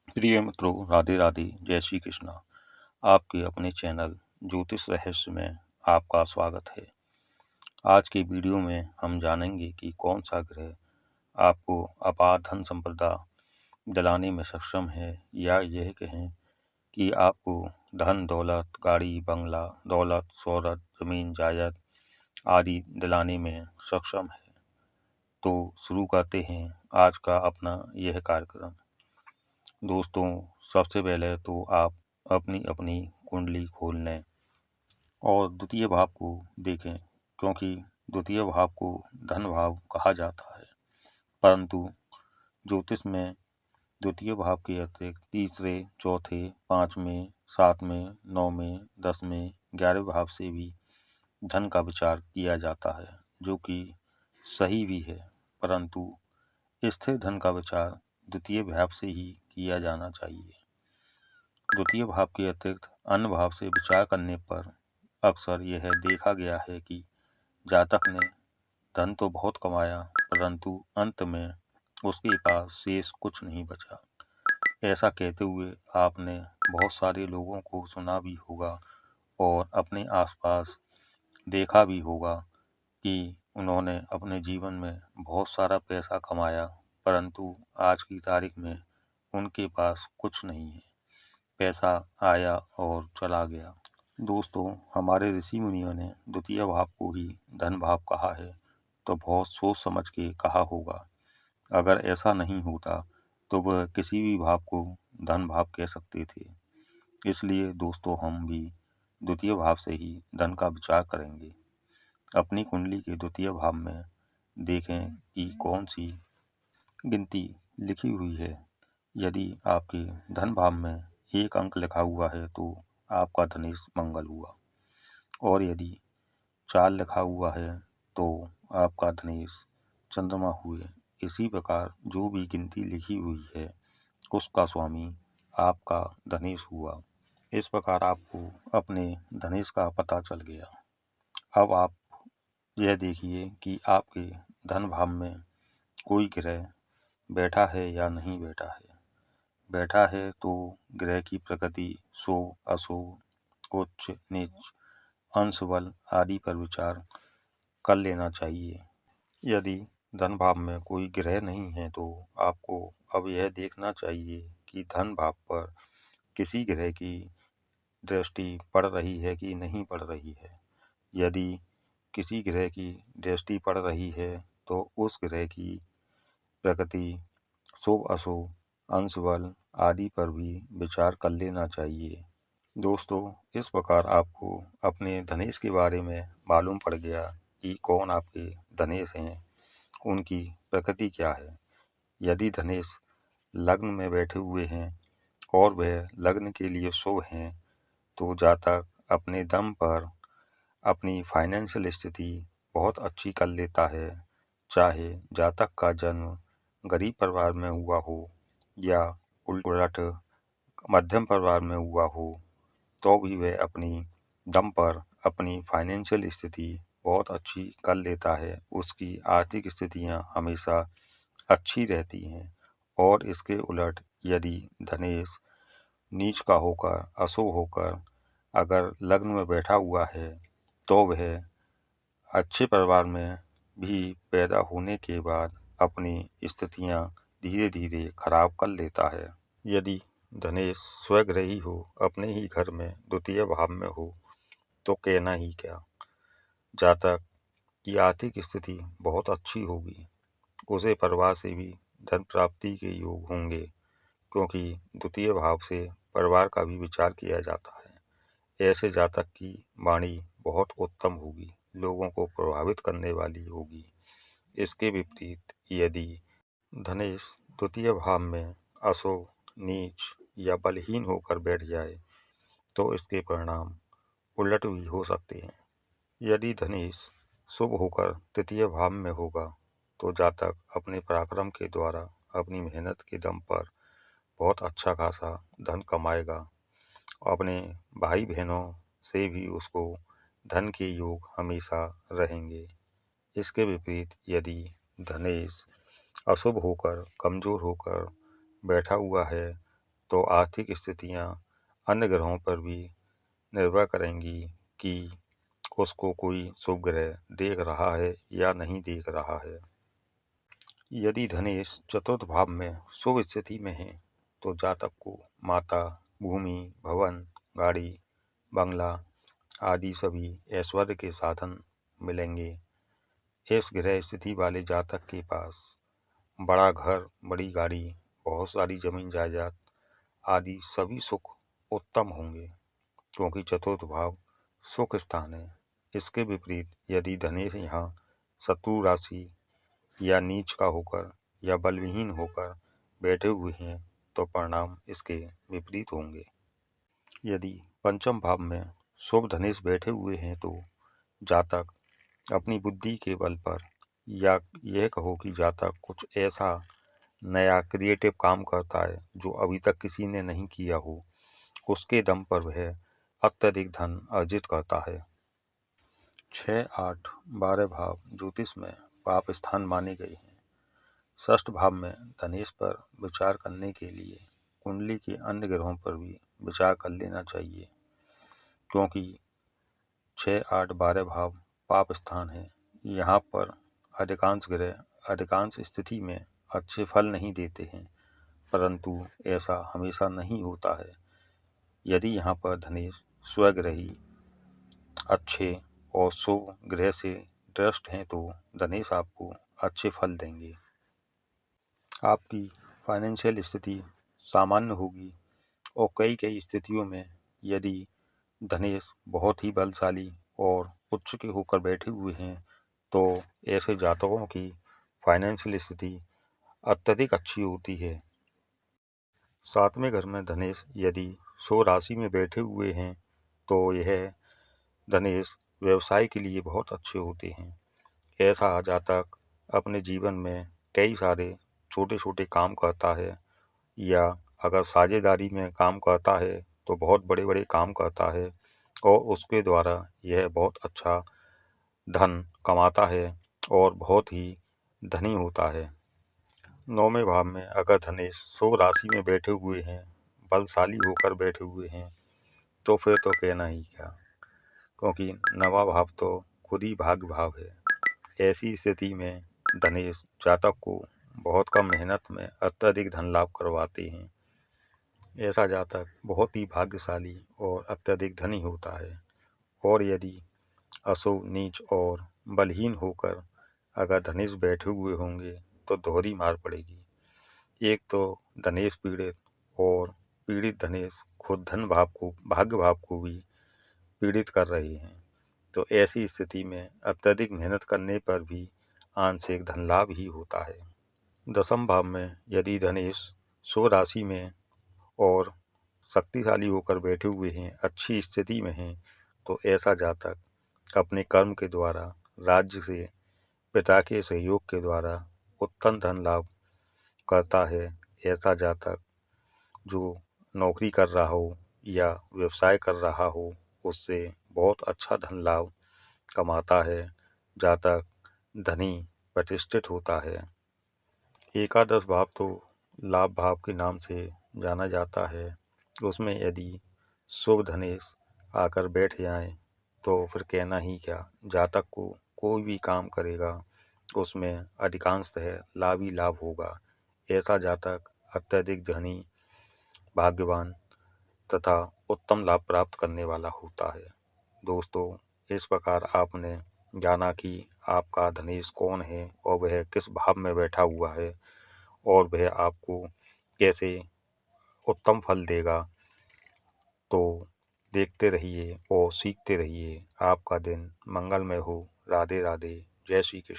प्रिय मित्रों, राधे राधे, जय श्री कृष्णा। आपके अपने चैनल ज्योतिष रहस्य में आपका स्वागत है। आज के वीडियो में हम जानेंगे कि कौन सा ग्रह आपको अपार धन संपदा दिलाने में सक्षम है, या यह कहें कि आपको धन दौलत, गाड़ी बंगला, दौलत शोहरत, जमीन जायदाद आदि दिलाने में सक्षम है। तो शुरू करते हैं आज का अपना यह कार्यक्रम। दोस्तों, सबसे पहले तो आप अपनी अपनी कुंडली खोल लें और द्वितीय भाव को देखें, क्योंकि द्वितीय भाव को धन भाव कहा जाता है। परंतु ज्योतिष में द्वितीय भाव के अतिरिक्त तीसरे, चौथे, पांचवें, सातवें, नौवें, 10वें, 11वें भाव से भी धन का विचार किया जाता है, जो कि सही भी है। परंतु स्थिर धन का विचार द्वितीय भाव से ही किया जाना चाहिए। द्वितीय भाव के अतिरिक्त अन्य भाव से विचार करने पर अक्सर यह देखा गया है कि जातक ने धन तो बहुत कमाया, परंतु अंत में उसके पास शेष कुछ नहीं बचा। ऐसा कहते हुए आपने बहुत सारे लोगों को सुना भी होगा और अपने आसपास देखा भी होगा कि उन्होंने अपने जीवन में बहुत सारा पैसा कमाया, परंतु आज की तारीख में उनके पास कुछ नहीं है। पैसा आया और चला गया। दोस्तों, हमारे ऋषि मुनियों ने द्वितीय भाव को ही धन भाव कहा है, तो बहुत सोच समझ के कहा होगा। अगर ऐसा नहीं होता तो वह किसी भी भाव को धन भाव कह सकते थे। इसलिए दोस्तों, हम भी द्वितीय भाव से ही धन का विचार करेंगे। अपनी कुंडली के द्वितीय भाव में देखें कि कौन सी गिनती लिखी हुई है। यदि आपके धन भाव में 1 अंक लिखा हुआ है तो आपका धनेश मंगल हुआ, और यदि 4 लिखा हुआ है तो आपका धनेश चंद्रमा हुए। इसी प्रकार जो भी गिनती लिखी हुई है उसका स्वामी आपका धनेश हुआ। इस प्रकार आपको अपने धनेश का पता चल गया। अब आप यह देखिए कि आपके धन भाव में कोई ग्रह बैठा है या नहीं बैठा है। बैठा है तो ग्रह की प्रकृति शुभ, अशुभ, उच्च, नीच, अंश बल आदि पर विचार कर लेना चाहिए। यदि धन भाव में कोई ग्रह नहीं है तो आपको अब यह देखना चाहिए कि धन भाव पर किसी ग्रह की दृष्टि पड़ रही है कि नहीं पड़ रही है। यदि किसी ग्रह की दृष्टि पड़ रही है तो उस ग्रह की प्रकृति शुभ, अशुभ, अंश बल आदि पर भी विचार कर लेना चाहिए। दोस्तों, इस प्रकार आपको अपने धनेश के बारे में मालूम पड़ गया कि कौन आपके धनेश हैं, उनकी प्रकृति क्या है। यदि धनेश लग्न में बैठे हुए हैं और वह लग्न के लिए शुभ हैं, तो जातक अपने दम पर अपनी फाइनेंशियल स्थिति बहुत अच्छी कर लेता है। चाहे जातक का जन्म गरीब परिवार में हुआ हो या उलट मध्यम परिवार में हुआ हो, तो भी वह अपनी दम पर अपनी फाइनेंशियल स्थिति बहुत अच्छी कर लेता है। उसकी आर्थिक स्थितियां हमेशा अच्छी रहती हैं। और इसके उलट यदि धनेश नीच का होकर, अशुभ होकर अगर लग्न में बैठा हुआ है, तो वह अच्छे परिवार में भी पैदा होने के बाद अपनी स्थितियां धीरे धीरे खराब कर लेता है। यदि धनेश स्वग्रही हो, अपने ही घर में द्वितीय भाव में हो, तो कहना ही क्या। जातक की आर्थिक स्थिति बहुत अच्छी होगी। उसे परिवार से भी धन प्राप्ति के योग होंगे, क्योंकि द्वितीय भाव से परिवार का भी विचार किया जाता है। ऐसे जातक की वाणी बहुत उत्तम होगी, लोगों को प्रभावित करने वाली होगी। इसके विपरीत यदि धनेश द्वितीय भाव में अशुभ, नीच या बलहीन होकर बैठ जाए, तो इसके परिणाम उलट भी हो सकते हैं। यदि धनेश शुभ होकर तृतीय भाव में होगा, तो जातक अपने पराक्रम के द्वारा, अपनी मेहनत के दम पर बहुत अच्छा खासा धन कमाएगा। अपने भाई बहनों से भी उसको धन के योग हमेशा रहेंगे। इसके विपरीत यदि धनेश अशुभ होकर, कमजोर होकर बैठा हुआ है, तो आर्थिक स्थितियाँ अन्य ग्रहों पर भी निर्भर करेंगी कि उसको कोई शुभ ग्रह देख रहा है या नहीं देख रहा है। यदि धनेश चतुर्थ भाव में शुभ स्थिति में है तो जातक को माता, भूमि, भवन, गाड़ी, बंगला आदि सभी ऐश्वर्य के साधन मिलेंगे। इस ग्रह स्थिति वाले जातक के पास बड़ा घर, बड़ी गाड़ी, बहुत सारी जमीन जायदाद आदि सभी सुख उत्तम होंगे, क्योंकि चतुर्थ भाव सुख स्थान है। इसके विपरीत यदि धनेश यहाँ शत्रु राशि या नीच का होकर या बलविहीन होकर बैठे हुए हैं तो परिणाम इसके विपरीत होंगे। यदि पंचम भाव में शुभ धनेश बैठे हुए हैं तो जातक अपनी बुद्धि के बल पर, या यह कहो कि जातक कुछ ऐसा नया क्रिएटिव काम करता है जो अभी तक किसी ने नहीं किया हो, उसके दम पर वह अत्यधिक धन अर्जित करता है। 6, 8, 12 भाव ज्योतिष में पाप स्थान माने गए हैं। षष्ठ भाव में धनेश पर विचार करने के लिए कुंडली के अन्य ग्रहों पर भी विचार कर लेना चाहिए, क्योंकि 6, 8, 12 भाव पाप स्थान है। यहाँ पर अधिकांश ग्रह अधिकांश स्थिति में अच्छे फल नहीं देते हैं, परंतु ऐसा हमेशा नहीं होता है। यदि यहाँ पर धनेश स्वग्रही अच्छे और शुभ ग्रह से दृष्ट हैं तो धनेश आपको अच्छे फल देंगे। आपकी फाइनेंशियल स्थिति सामान्य होगी और कई स्थितियों में यदि धनेश बहुत ही बलशाली और उच्च के होकर बैठे हुए हैं तो ऐसे जातकों की फाइनेंशियल स्थिति अत्यधिक अच्छी होती है। 7वें घर में धनेश यदि शो राशि में बैठे हुए हैं तो यह धनेश व्यवसाय के लिए बहुत अच्छे होते हैं। ऐसा जातक अपने जीवन में कई सारे छोटे छोटे काम करता है, या अगर साझेदारी में काम करता है तो बहुत बड़े बड़े काम करता है और उसके द्वारा यह बहुत अच्छा धन कमाता है और बहुत ही धनी होता है। 9वें भाव में अगर धनेश शो राशि में बैठे हुए हैं, बलशाली होकर बैठे हुए हैं, तो फिर तो कहना ही क्या, क्योंकि 9वां भाव तो खुद ही भाग्य भाव है। ऐसी स्थिति में धनेश जातक को बहुत कम मेहनत में अत्यधिक धन लाभ करवाते हैं। ऐसा जातक बहुत ही भाग्यशाली और अत्यधिक धनी होता है। और यदि अशुभ, नीच और बलहीन होकर अगर धनेश बैठे हुए होंगे तो दोहरी मार पड़ेगी। एक तो धनेश पीड़ित, और पीड़ित धनेश खुद धन भाव को, भाग्य भाव को भी पीड़ित कर रहे हैं। तो ऐसी स्थिति में अत्यधिक मेहनत करने पर भी आंशिक धन लाभ ही होता है। 10वें भाव में यदि धनेश शो राशि में और शक्तिशाली होकर बैठे हुए हैं, अच्छी स्थिति में हैं, तो ऐसा जातक अपने कर्म के द्वारा, राज्य से, पिता के सहयोग के द्वारा उत्तम धन लाभ करता है। ऐसा जातक जो नौकरी कर रहा हो या व्यवसाय कर रहा हो, उससे बहुत अच्छा धन लाभ कमाता है। जातक धनी प्रतिष्ठित होता है। एकादश भाव तो लाभ भाव के नाम से जाना जाता है। उसमें यदि शुभ धनेश आकर बैठ जाए तो फिर कहना ही क्या, जातक को कोई भी काम करेगा उसमें अधिकांशतः लाभ ही लाभ होगा। ऐसा जातक अत्यधिक धनी, भाग्यवान तथा उत्तम लाभ प्राप्त करने वाला होता है। दोस्तों, इस प्रकार आपने जाना कि आपका धनेश कौन है और वह किस भाव में बैठा हुआ है और वह आपको कैसे उत्तम फल देगा। तो देखते रहिए और सीखते रहिए। आपका दिन मंगलमय हो। राधे राधे। जय श्री कृष्ण।